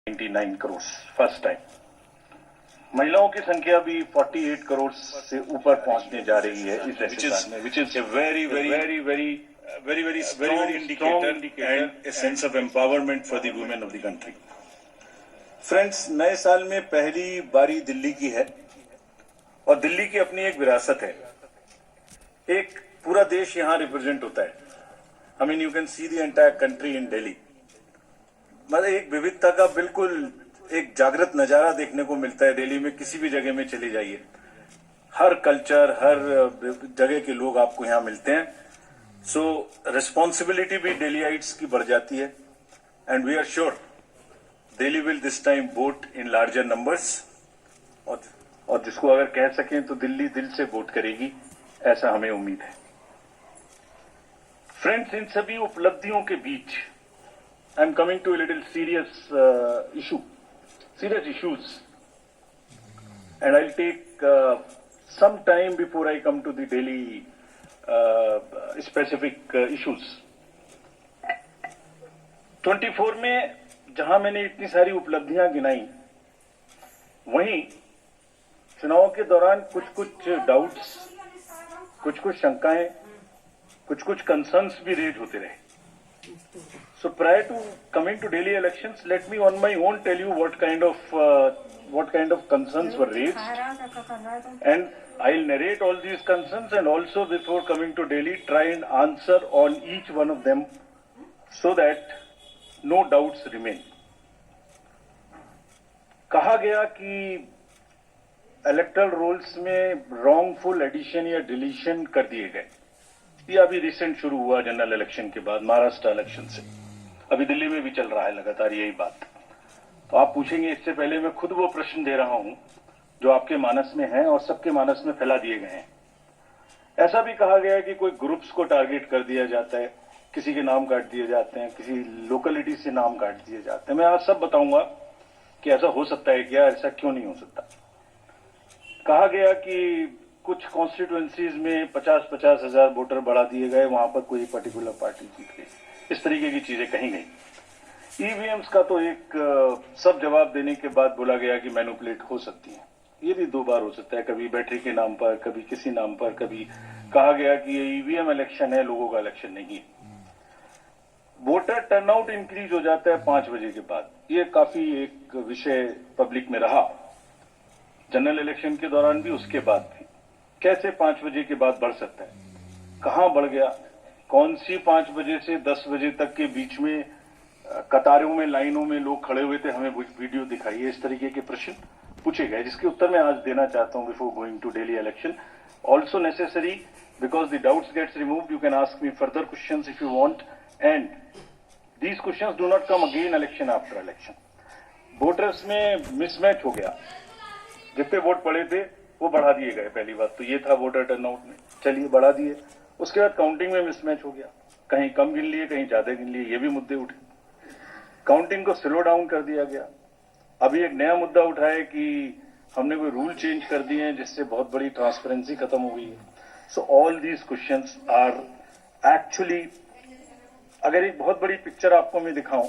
99 crore first time. महिलाओं की संख्या भी 48 करोड़ से ऊपर पहुंचने जा रही है इस एसएसआर में, which is a very strong indicator and a sense of empowerment for the women of the country. Friends, नए साल में पहली बारी दिल्ली की है और दिल्ली की अपनी एक विरासत है। एक पूरा देश यहां रिप्रेजेंट होता है। I mean, you can see the entire country in Delhi. मतलब एक विविधता का बिल्कुल एक जागृत नजारा देखने को मिलता है दिल्ली में। किसी भी जगह में चले जाइए, हर कल्चर, हर जगह के लोग आपको यहाँ मिलते हैं। सो रिस्पॉन्सिबिलिटी भी दिल्लीइट्स की बढ़ जाती है and we are sure Delhi will this time vote in larger numbers. और जिसको अगर कह सकें तो दिल्ली दिल से वोट करेगी, ऐसा हमें उम्मीद है। फ्रेंड्स, इन सभी उपलब्धियों के बीच I am coming to a little serious issues, and I'll take some time before I come to the Delhi specific issues. 24 में जहां मैंने इतनी सारी उपलब्धियां गिनाई, वहीं चुनाव के दौरान कुछ डाउट्स, कुछ शंकाएं, कुछ कंसर्न्स भी रेज होते रहे। So prior to coming to Delhi elections, let me on my own tell you what kind of concerns were raised, and I'll narrate all these concerns and also before coming to Delhi try and answer on each one of them so that no doubts remain. कहा गया कि electoral rolls में wrongful addition या deletion कर दिए गए। ये अभी रिसेंट शुरू हुआ जनरल इलेक्शन के बाद, महाराष्ट्र इलेक्शन से। अभी दिल्ली में भी चल रहा है लगातार यही बात। तो आप पूछेंगे, इससे पहले मैं खुद वो प्रश्न दे रहा हूं जो आपके मानस में है और सबके मानस में फैला दिए गए हैं। ऐसा भी कहा गया है कि कोई ग्रुप्स को टारगेट कर दिया जाता है, किसी के नाम काट दिए जाते हैं, किसी लोकेलिटी से नाम काट दिए जाते हैं। मैं आज सब बताऊंगा कि ऐसा हो सकता है क्या, ऐसा क्यों नहीं हो सकता। कहा गया कि कुछ कॉन्स्टिट्यूएंसीज में 50-50 हजार वोटर बढ़ा दिए गए, वहां पर कोई पर्टिकुलर पार्टी जीत गई, इस तरीके की चीजें कही गई। ईवीएम्स का तो एक सब जवाब देने के बाद बोला गया कि मैनिपुलेट हो सकती है। ये भी दो बार हो सकता है, कभी बैटरी के नाम पर, कभी किसी नाम पर, कभी कहा गया कि ये ईवीएम इलेक्शन है, लोगों का इलेक्शन नहीं है। वोटर टर्नआउट इंक्रीज हो जाता है 5 बजे के बाद। ये काफी एक विषय पब्लिक में रहा, जनरल इलेक्शन के दौरान भी, उसके बाद भी। कैसे 5 बजे के बाद बढ़ सकता है, कहां बढ़ गया, कौन सी 5 बजे से 10 बजे तक के बीच में कतारों में, लाइनों में लोग खड़े हुए थे, हमें वीडियो दिखाइए। इस तरीके के प्रश्न पूछे गए, जिसके उत्तर मैं आज देना चाहता हूं before going to Delhi election. Also necessary because the doubts gets removed, you can ask me further questions if you want, and these questions do not come again election after election. Voters में mismatch हो गया, जितने vote पड़े थे वो बढ़ा दिए गए। पहली बात तो ये था वोटर टर्नआउट में, चलिए बढ़ा दिए। उसके बाद काउंटिंग में मिसमैच हो गया, कहीं कम गिन लिए, कहीं ज्यादा गिन लिए, ये भी मुद्दे उठे। काउंटिंग को स्लो डाउन कर दिया गया। अभी एक नया मुद्दा उठा है कि हमने कोई रूल चेंज कर दिए हैं जिससे बहुत बड़ी ट्रांसपेरेंसी खत्म हो गई है। So all these questions are actually, अगर एक बहुत बड़ी पिक्चर आपको मैं दिखाऊं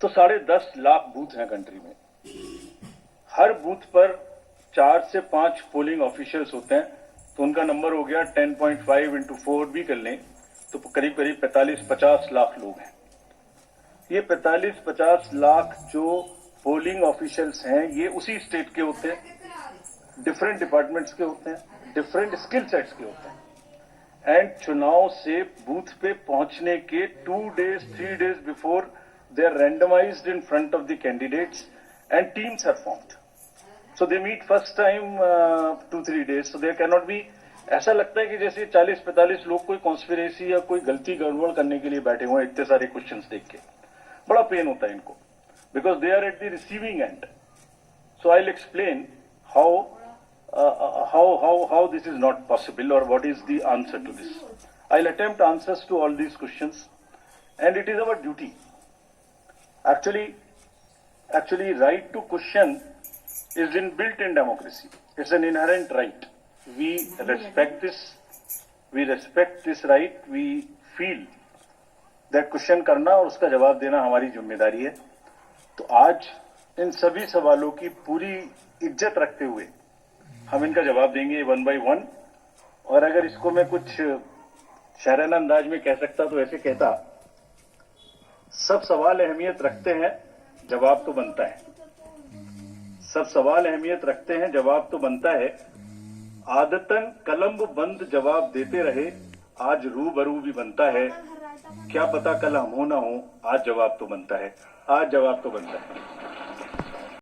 तो 10.5 लाख बूथ हैं कंट्री में। हर बूथ पर 4 से 5 पोलिंग ऑफिशियल्स होते हैं, तो उनका नंबर हो गया 10.5 into 4 भी कर लें तो करीब 45-50 लाख लोग हैं। ये 45-50 लाख जो पोलिंग ऑफिशियल्स हैं, ये उसी स्टेट के होते हैं, डिफरेंट डिपार्टमेंट्स के होते हैं, डिफरेंट स्किल सेट्स के होते हैं। एंड चुनाव से बूथ पे पहुंचने के 2 days 3 days before they are randomised in front of the candidates and teams are formed. So they meet first time 2-3 days. So there cannot be, ऐसा लगता है कि जैसे 40-45 लोग कोई कॉन्स्पिरेसी या कोई गलती गड़बड़ करने के लिए बैठे हुए हैं, इतने सारे क्वेश्चंस देख के। बड़ा पेन होता है इनको, because they are at the receiving end. So I will explain how this is not possible or what is the answer to this. I'll attempt answers to all these questions, and it is our duty. Actually, right to question is inbuilt in democracy. It's an inherent right. We respect this. We respect this right. We feel that question करना और उसका जवाब देना हमारी जिम्मेदारी है। तो आज इन सभी सवालों की पूरी इज्जत रखते हुए हम इनका जवाब देंगे 1 by 1। और अगर इसको मैं कुछ शायराना अंदाज में कह सकता तो ऐसे कहता, सब सवाल अहमियत रखते हैं, जवाब तो बनता है। सब सवाल अहमियत रखते हैं, जवाब तो बनता है। आदतन कलम बंद जवाब देते रहे, आज रूबरू भी बनता है। क्या पता कल हम हो ना हो, आज जवाब तो बनता है। आज जवाब तो बनता है।